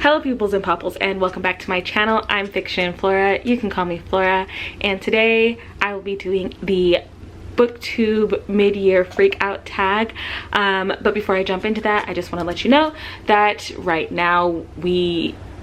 Hello peoples and popples, and welcome back to my channel. I'm Fiction&Flora, you can call me Flora, and today I will be doing the booktube mid-year freak out tag. But before I jump into that, I just want to let you know that right now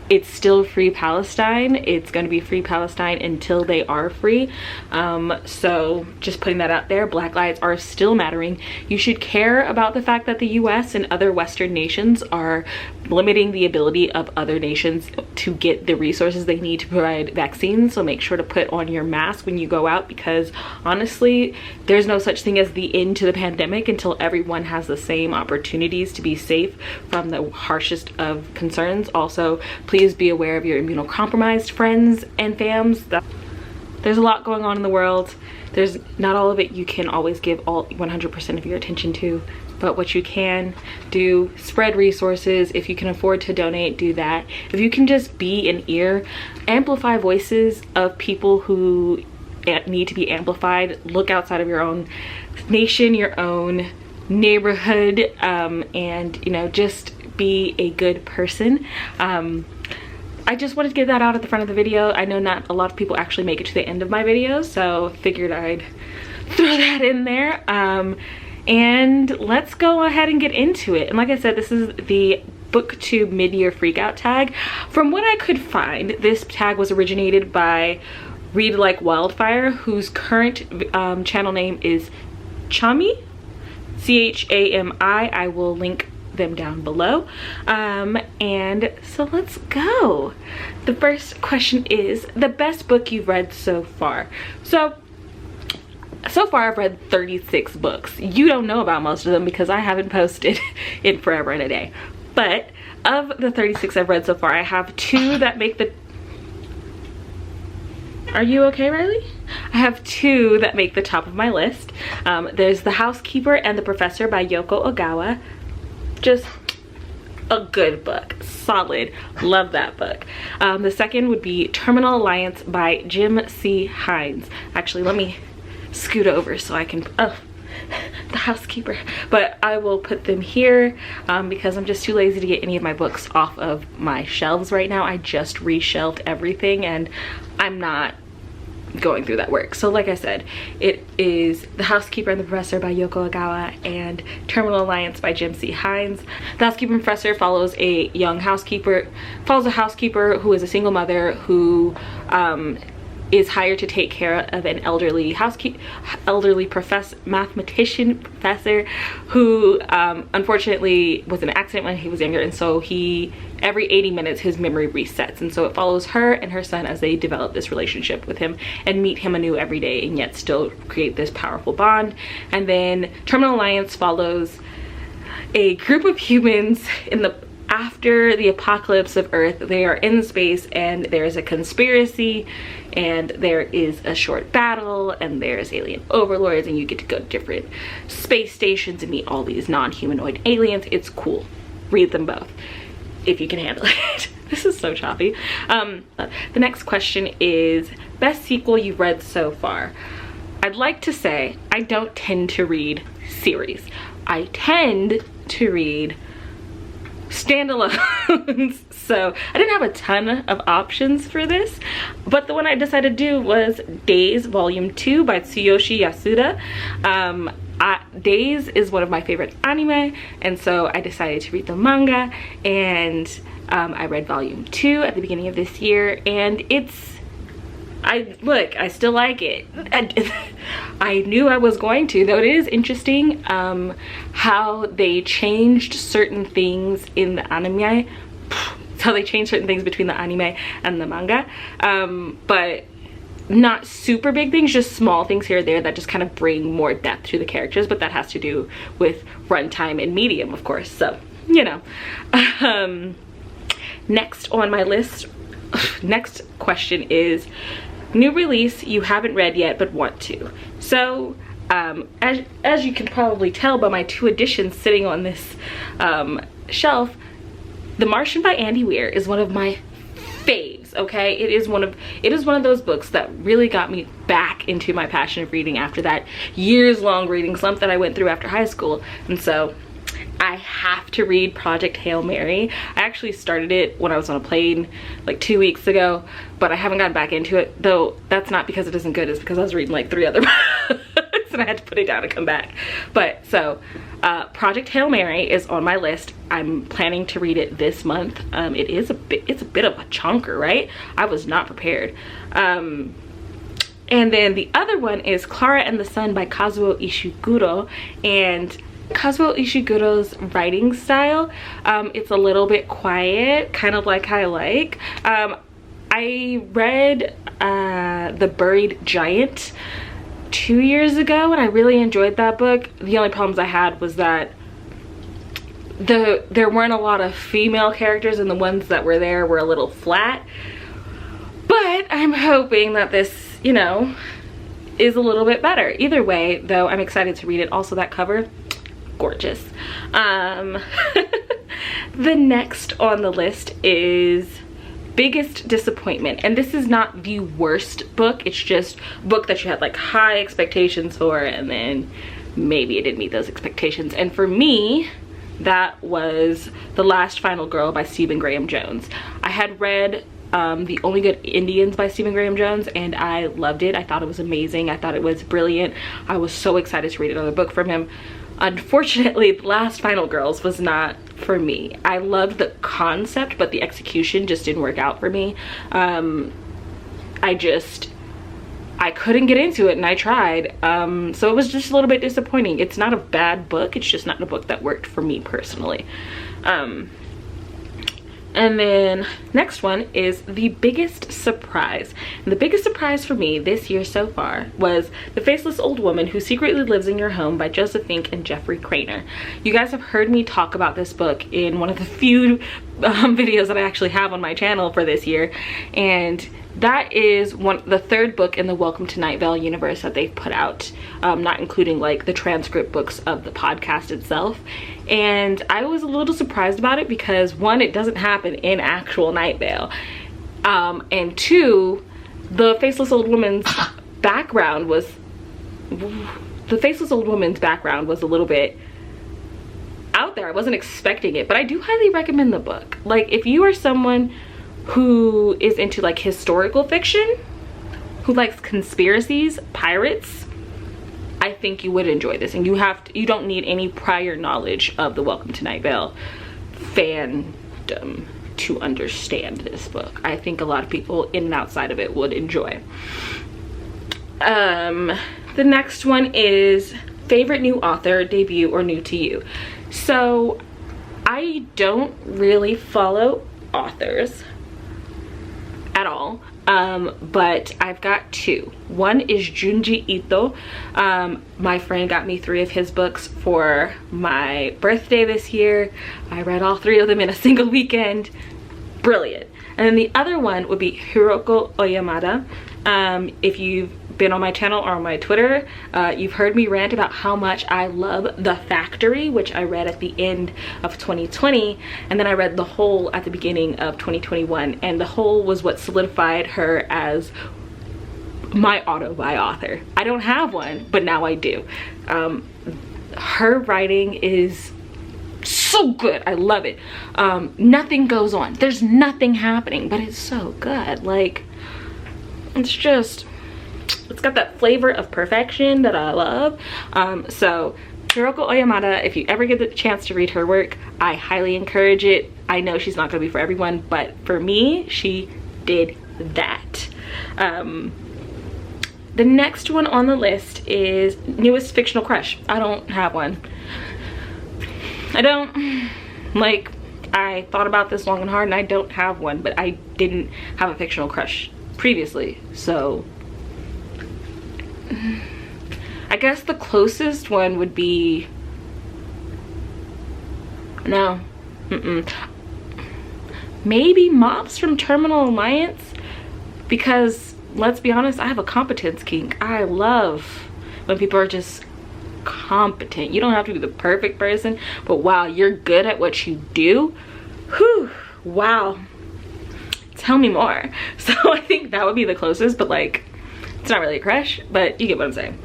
it's still free Palestine. It's going to be free Palestine until they are free. So just putting that out there, Black lives are still mattering. You should care about the fact that the US and other Western nations are limiting the ability of other nations to get the resources they need to provide vaccines. So make sure to put on your mask when you go out, because honestly, there's no such thing as the end to the pandemic until everyone has the same opportunities to be safe from the harshest of concerns. Also, please be aware of your immunocompromised friends and fams. There's a lot going on in the world. There's not all of it you can always give all 100% of your attention to, but what you can do, spread resources. If you can afford to donate, do that. If you can just be an ear, amplify voices of people who need to be amplified. Look outside of your own nation, your own neighborhood, and just be a good person. I just wanted to get that out at the front of the video. I know not a lot of people actually make it to the end of my videos, so figured I'd throw that in there. And let's go ahead and get into it. And like I said, this is the booktube mid-year freakout tag. From what I could find, this tag was originated by Read Like Wildfire, whose current channel name is Chami, C-H-A-M-I. I will link them down below. And so let's go. The first question is the best book you've read so far. So far I've read 36 books. You don't know about most of them because I haven't posted in forever and a day. But of the 36 I've read so far, I have two that make the... Are you okay, Riley? I have two that make the top of my list. There's The Housekeeper and the Professor by Yoko Ogawa. Just a good book, solid, love that book. The second would be Terminal Alliance by Jim C. Hines. Actually, let me scoot over so I can, The Housekeeper, but I will put them here because I'm just too lazy to get any of my books off of my shelves right now. I just reshelved everything and I'm not going through that work. So like I said, it is The Housekeeper and the Professor by Yoko Ogawa and Terminal Alliance by Jim C. Hines. The Housekeeper and Professor follows a housekeeper who is a single mother who is hired to take care of an elderly mathematician professor who unfortunately was in an accident when he was younger, and so every 80 minutes his memory resets, and so it follows her and her son as they develop this relationship with him and meet him anew every day and yet still create this powerful bond. And then Terminal Alliance follows a group of humans after the apocalypse of Earth. They are in space and there's a conspiracy and there is a short battle and there's alien overlords and you get to go to different space stations and meet all these non-humanoid aliens. It's cool. Read them both if you can handle it. This is so choppy. The next question is best sequel you've read so far. I'd like to say I don't tend to read series. I tend to read standalones. So I didn't have a ton of options for this, but the one I decided to do was Days Volume 2 by Tsuyoshi Yasuda. Days is one of my favorite anime, and so I decided to read the manga, and I read Volume 2 at the beginning of this year, and I still like it. I knew I was going to, though it is interesting how they changed certain things in the anime. How they changed certain things between the anime and the manga. But not super big things, just small things here or there that just kind of bring more depth to the characters, but that has to do with runtime and medium, of course. So, next on my list, next question is new release you haven't read yet but want to. So as you can probably tell by my two editions sitting on this shelf, The Martian by Andy Weir is one of my faves. Okay, it is one of those books that really got me back into my passion of reading after that years-long reading slump that I went through after high school. And so I have to read Project Hail Mary. I actually started it when I was on a plane like 2 weeks ago, but I haven't gotten back into it, though that's not because it isn't good, it's because I was reading like 3 other books and I had to put it down and come back. But so Project Hail Mary is on my list. I'm planning to read it this month. It's a bit of a chunker, right? I was not prepared. And then the other one is Klara and the Sun by Kazuo Ishiguro. And Kazuo Ishiguro's writing style, it's a little bit quiet, kind of like I like. I read The Buried Giant 2 years ago and I really enjoyed that book. The only problems I had was that there weren't a lot of female characters, and the ones that were there were a little flat. But I'm hoping that this, you know, is a little bit better. Either way, though, I'm excited to read it. Also, that cover, gorgeous. The next on the list is Biggest Disappointment, and this is not the worst book, it's just a book that you had like high expectations for and then maybe it didn't meet those expectations. And for me, that was The Last Final Girl by Stephen Graham Jones. I had read The Only Good Indians by Stephen Graham Jones and I loved it. I thought it was amazing. I thought it was brilliant. I was so excited to read another book from him. Unfortunately, The Last Final Girls was not for me. I loved the concept, but the execution just didn't work out for me. I couldn't get into it and I tried. So it was just a little bit disappointing. It's not a bad book, it's just not a book that worked for me personally. And then next one is The Biggest Surprise. And the biggest surprise for me this year so far was The Faceless Old Woman Who Secretly Lives in Your Home by Joseph Fink and Jeffrey Cranor. You guys have heard me talk about this book in one of the few videos that I actually have on my channel for this year. And that is the third book in the Welcome to Night Vale universe that they've put out, not including like the transcript books of the podcast itself. And I was a little surprised about it because one, it doesn't happen in actual Night Vale, and two, the Faceless Old Woman's background was a little bit out there. I wasn't expecting it, but I do highly recommend the book. Like, if you are someone who is into like historical fiction, who likes conspiracies, pirates, I think you would enjoy this. And you don't need any prior knowledge of the Welcome to Night Vale fandom to understand this book. I think a lot of people in and outside of it would enjoy. The next one is Favorite New Author, Debut, or New to You. So I don't really follow authors at all, but I've got two. One is Junji Ito. My friend got me 3 of his books for my birthday this year. I read all 3 of them in a single weekend. Brilliant. And then the other one would be Hiroko Oyamada. If you've been on my channel or on my Twitter, you've heard me rant about how much I love The Factory, which I read at the end of 2020, and then I read The Whole at the beginning of 2021, and The Whole was what solidified her as my auto-buy author. I don't have one, but now I do. Her writing is so good. I love it. Nothing goes on. There's nothing happening, but it's so good. Like, it's got that flavor of perfection that I love. So Hiroko Oyamada, if you ever get the chance to read her work, I highly encourage it. I know she's not going to be for everyone, but for me, she did that. The next one on the list is Newest Fictional Crush. I don't have one. I don't. Like, I thought about this long and hard and I don't have one, but I didn't have a fictional crush previously, so I guess the closest one would be maybe Mops from Terminal Alliance, because let's be honest, I have a competence kink. I love when people are just competent. You don't have to be the perfect person, but wow, you're good at what you do. Whew, wow, tell me more. So I think that would be the closest, but like, it's not really a crush, but you get what I'm saying.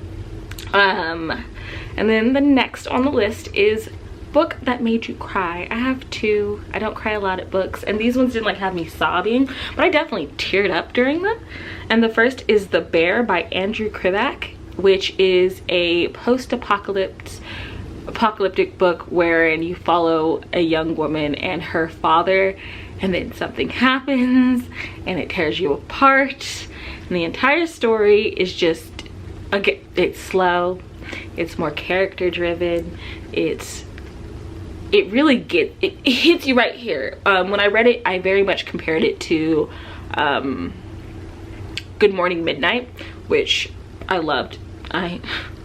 And then the next on the list is book that made you cry. I have two. I don't cry a lot at books, and these ones didn't like have me sobbing, but I definitely teared up during them. And the first is The Bear by Andrew Krivak, which is a post-apocalyptic book wherein you follow a young woman and her father, and then something happens and it tears you apart. And the entire story is just, again, it's slow, it's more character driven, it really it hits you right here. When I read it, I very much compared it to Good Morning Midnight, which I loved.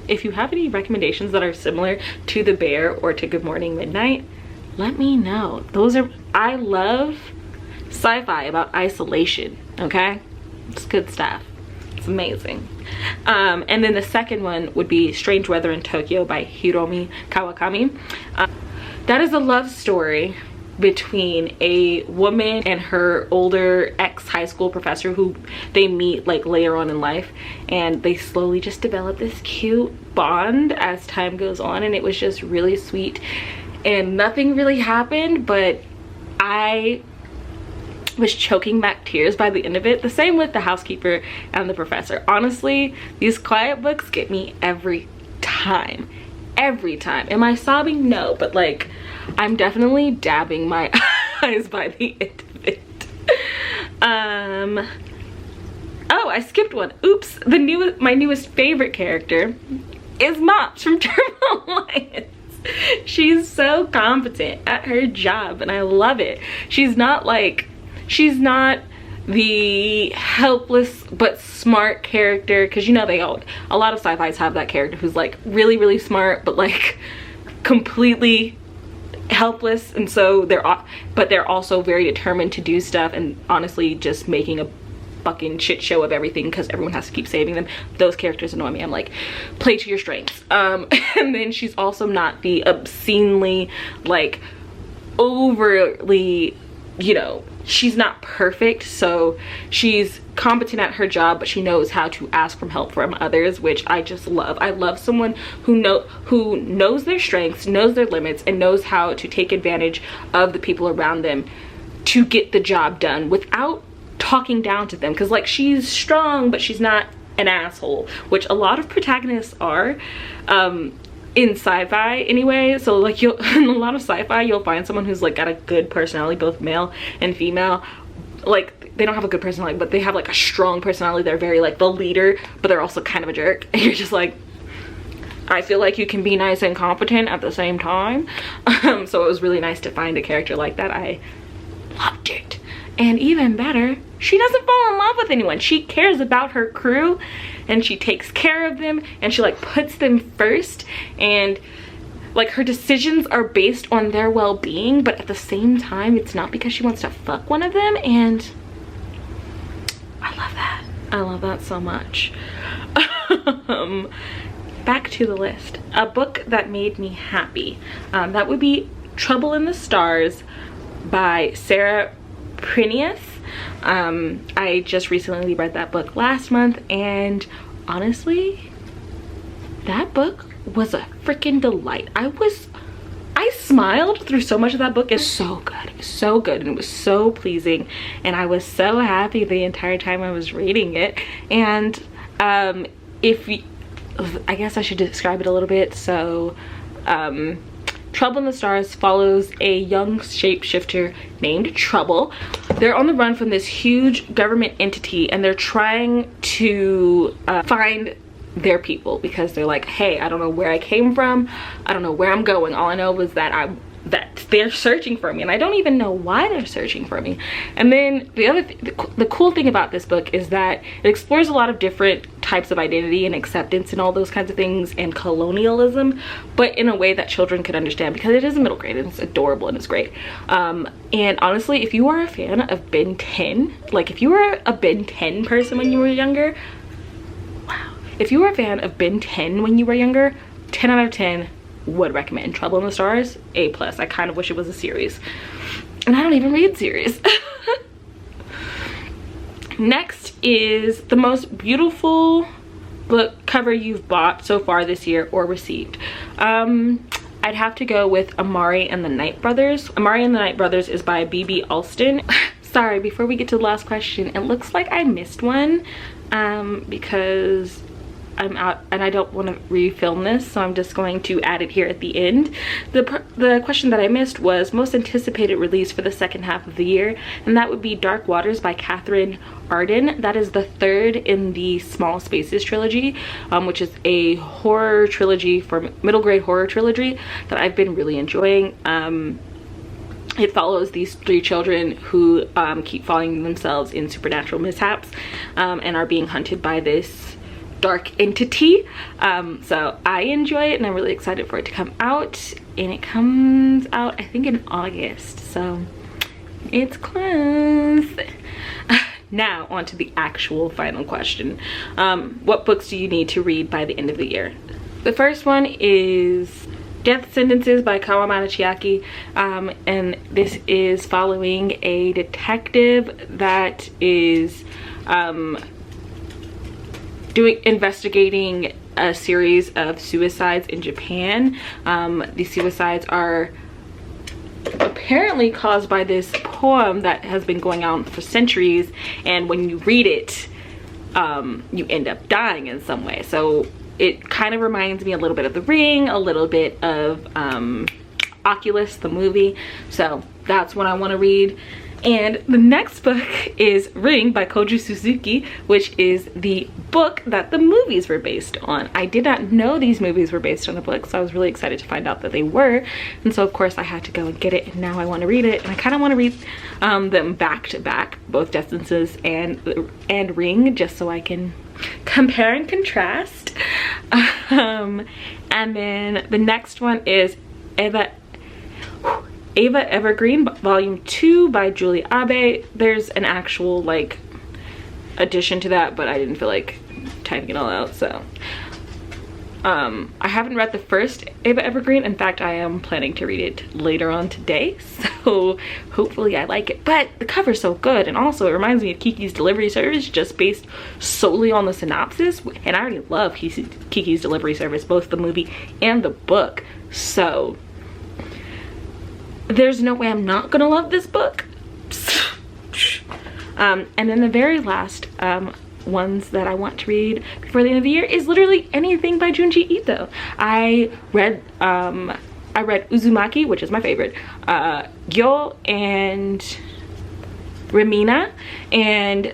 If you have any recommendations that are similar to The Bear or to Good Morning Midnight, let me know. I love sci-fi about isolation, okay? It's good stuff. It's amazing. And then the second one would be Strange Weather in Tokyo by Hiromi Kawakami. That is a love story between a woman and her older ex-high school professor who they meet like later on in life, and they slowly just develop this cute bond as time goes on, and it was just really sweet. And nothing really happened, but I was choking back tears by the end of it. The same with The Housekeeper and The Professor. Honestly, these quiet books get me every time. Every time. Am I sobbing? No, but like I'm definitely dabbing my eyes by the end of it. Oh, I skipped one. Oops. My newest favorite character is Mops from Terminal Alliance. She's so competent at her job and I love it. She's not the helpless but smart character, because you know a lot of sci-fis have that character who's like really smart but like completely helpless, and so they're also very determined to do stuff and honestly just making a fucking shit show of everything because everyone has to keep saving them. Those characters annoy me. I'm like, play to your strengths. And then she's also not the obscenely like overly, you know, she's not perfect, so she's competent at her job, but she knows how to ask for help from others, which I just love. I love someone who knows their strengths, knows their limits, and knows how to take advantage of the people around them to get the job done without talking down to them. Because like, she's strong, but she's not an asshole, which a lot of protagonists are. In sci-fi anyway. So like in a lot of sci-fi you'll find someone who's like got a good personality, both male and female. Like they don't have a good personality, but they have like a strong personality. They're very like the leader, but they're also kind of a jerk, and you're just like, I feel like you can be nice and competent at the same time. So it was really nice to find a character like that. I loved it. And even better, she doesn't fall in love with anyone. She cares about her crew and she takes care of them and she like puts them first, and like her decisions are based on their well-being, but at the same time it's not because she wants to fuck one of them. And I love that. I love that so much. Back to the list. A book that made me happy. That would be Trouble in the Stars by Sarah Prinius. I just recently read that book last month, and honestly that book was a freaking delight. I smiled through so much of that book. It's so good, so good, and it was so pleasing, and I was so happy the entire time I was reading it. And I guess I should describe it a little bit. So Trouble in the Stars follows a young shapeshifter named Trouble. They're on the run from this huge government entity, and they're trying to find their people, because they're like, hey, I don't know where I came from, I don't know where I'm going. All I know was that they're searching for me, and I don't even know why they're searching for me. And then the cool thing about this book is that it explores a lot of different types of identity and acceptance and all those kinds of things, and colonialism, but in a way that children could understand, because it is a middle grade and it's adorable and it's great. And honestly, if you are a fan of Ben 10, like if you were a Ben 10 person when you were younger, wow. If you were a fan of Ben 10 when you were younger, 10 out of 10 would recommend. Trouble in the Stars, A+. I kind of wish it was a series, and I don't even read series. Next is the most beautiful book cover you've bought so far this year or received. I I'd have to go with Amari and the Night Brothers. Amari and the Night Brothers is by B.B. Alston. Sorry, before we get to the last question, it looks like I missed one because I'm out and I don't want to refilm this, so I'm just going to add it here at the end. The question that I missed was most anticipated release for the second half of the year, and that would be Dark Waters by Katherine Arden. That is the third in the Small Spaces trilogy, which is a horror trilogy for middle grade horror trilogy that I've been really enjoying. It follows these three children who keep finding themselves in supernatural mishaps and are being hunted by this dark entity. So I enjoy it and I'm really excited for it to come out, and it comes out I think in August, so it's close. Now on to the actual final question. What books do you need to read by the end of the year? The first one is Death Sentences by Kawamata Chiaki, and this is following a detective that is investigating a series of suicides in Japan. These suicides are apparently caused by this poem that has been going on for centuries, and when you read it, you end up dying in some way. So it kind of reminds me a little bit of The Ring, a little bit of Oculus, the movie. So that's what I want to read. And the next book is Ring by Koji Suzuki, which is the book that the movies were based on. I did not know these movies were based on the book, so I was really excited to find out that they were. And so of course I had to go and get it, and now I want to read it. And I kind of want to read them back to back, both Death Sentences and Ring, just so I can compare and contrast. And then the next one is Eva Evergreen Volume 2 by Julie Abe. There's an actual like addition to that, but I didn't feel like typing it all out, so I haven't read the first Eva Evergreen. In fact, I am planning to read it later on today, so hopefully I like it. But the cover's so good, and also it reminds me of Kiki's Delivery Service, just based solely on the synopsis, and I already love Kiki's Delivery Service, both the movie and the book, so there's no way I'm not gonna love this book. And then the very last ones that I want to read before the end of the year is literally anything by Junji Ito. I read Uzumaki, which is my favorite, Gyo and Remina, and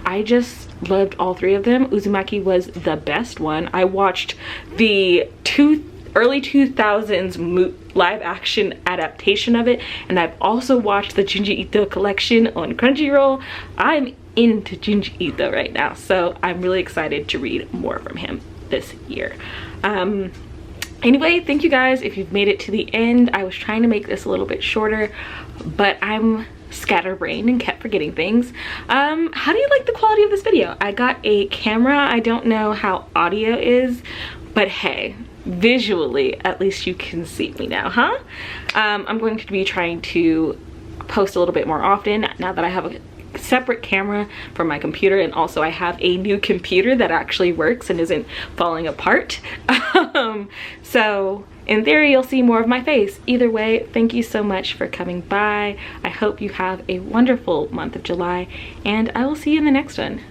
I just loved all three of them. Uzumaki was the best one. I watched the early 2000s live action adaptation of it, and I've also watched the Junji Ito collection on Crunchyroll. I'm into Junji Ito right now, so I'm really excited to read more from him this year. Anyway, thank you guys if you've made it to the end. I was trying to make this a little bit shorter, but I'm scatterbrained and kept forgetting things. How do you like the quality of this video? I got a camera. I don't know how audio is, but hey, visually at least you can see me now, huh? I'm going to be trying to post a little bit more often now that I have a separate camera for my computer, and also I have a new computer that actually works and isn't falling apart. So in theory you'll see more of my face. Either way, thank you so much for coming by. I hope you have a wonderful month of July, and I will see you in the next one.